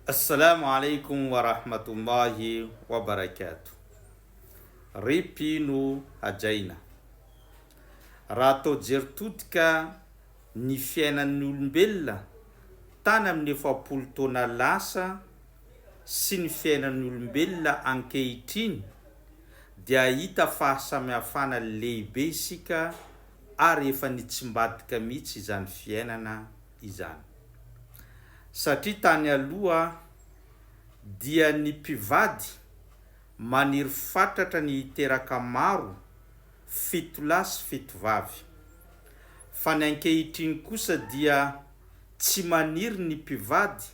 Assalamu alaikum wa rahmatullahi wa barakatuh. Ripino hajaina. Raha atao jeritodika ny fiainan'ny olombelona tany amin'ny efapolo taona lasa sy ny fiainan'ny olombelona ankehitriny dia hita fahasamihafana lehibe isika ary efa nitsimbadika mihitsy izany fiainana izany. Satria tany aloha dia ny mpivady maniry fatratra ny hiteraka maro, fito lahy sy fito vavy. Fa ny ankehitriny kosa dia tsy maniry ny mpivady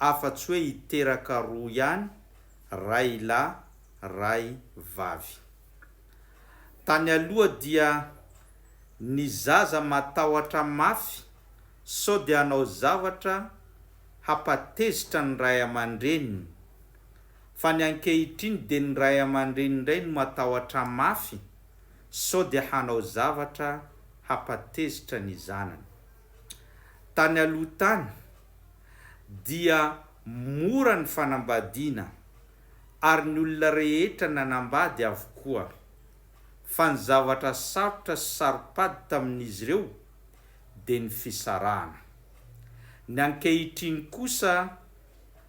afa-tsy hoe hiteraka roa ihany, ray lahy, ray vavy. Tany aloha dia ny zaza matahotra mafy sao dia hanao zavatra hapatezitra ny ray aman-dreniny. Fa ny ankehitriny dia ny ray aman-dreniny indray no matahotra mafy sao dia hanao zavatra hapatezitra ny zanany. Tany aloha tany dia mora ny fanambadiana ary ny olona rehetra nanambady avokoa. Fa ny zavatra sarotra sy saropady tamin'izy ireo dia ny fisarahana. Ny ankehitriny kosa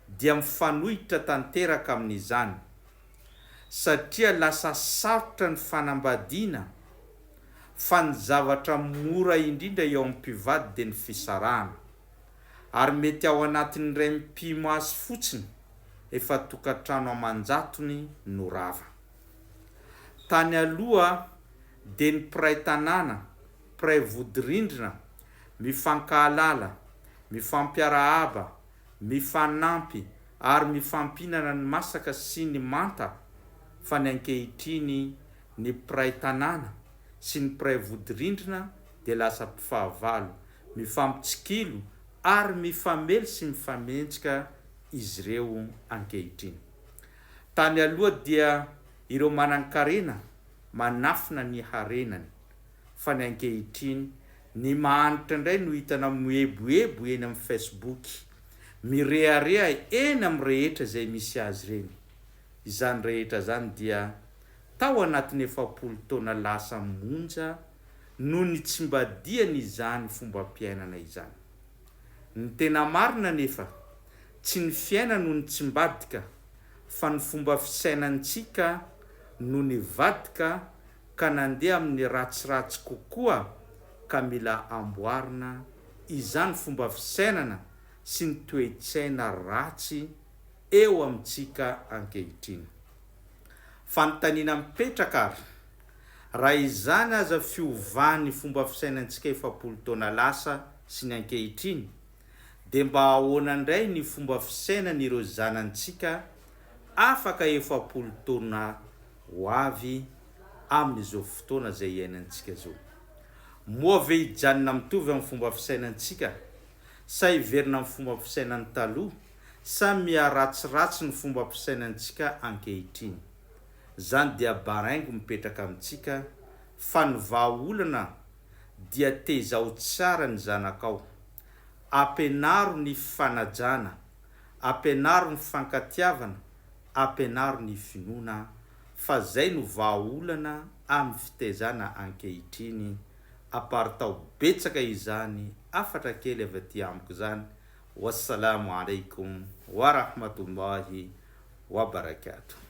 dia mifanohitra tanteraka amin'izany satria lasa sarotra ny fanambadiana, fa ny zavatra mora indrindra eo amin'ny mpivady dia ny fisarahana. Ary mety ao anatin'iray mpimo azy fotsiny efa tokantrano aman-jatony no rava. Tany aloha dia ny mpiray tanàna, mpiray vodi-rindrina, mifankahalala, mifampiarahaba, mifanampy ary mifampihinana ny masaka sy ny manta. Fa ny ankehitriny ny mpiray tanàna sy ny mpiray vodi-rindrina dia lasa mpifahavalo, mifampitsikilo ary mifamely sy mifamentsika izy ireo ankehitriny. Tany aloha dia ireo manan-karena manafina ny harenany, fa ny ankehitriny ny mahanitra indray no hitana mieboebo eny amin'ny Facebook, mirehareha eny amin'ny rehetra izay misy azy ireny. Izany rehetra zany dia tao anatin'ny efapolo taona lasa monja no ny tsimbadiany izany fomba piainana izany. Ny tena marina nefa tsy ny fiaina no ny tsimbadika, fa ny fomba fisainantsika no ny vadika ka nandeha amin'ny ratsiratsy kokoa, ka mila amboarina izany fomba fisainana sy ny toe-tsaina ratsy eo amintsika ankehitriny. Fanontaniana mipetraka ary, raha izany aza fiovan'ny fomba fisainantsika efapolo taona lasa sy ny ankehitriny, dia mba ahoana indray ny fomba fisainan'ireo zanantsika afaka efapolo taona ho avy amin'izao fotoana izay iainantsika zao? Moa ve hijanona mitovy amin'ny fomba fisainantsika, sa hiverina amin'ny fomba fisainan'ny taloha, sa miaratsiratsy ny fomba fisainantsika ankehitriny? Zany dia baraingo mipetraka amintsika, fa ny vahaolana dia tezao tsara ny zanakao, ampianaro ny fanajana, ampianaro ny fankatiavana, ampianaro ny finoana. Fa zay no vahaolana amin'ny fitezana ankehitriny. Apartao betsaka izany, afatra kely avy aty amiko zany. Wassalamu alaikum wa rahmatullahi wa barakatuh.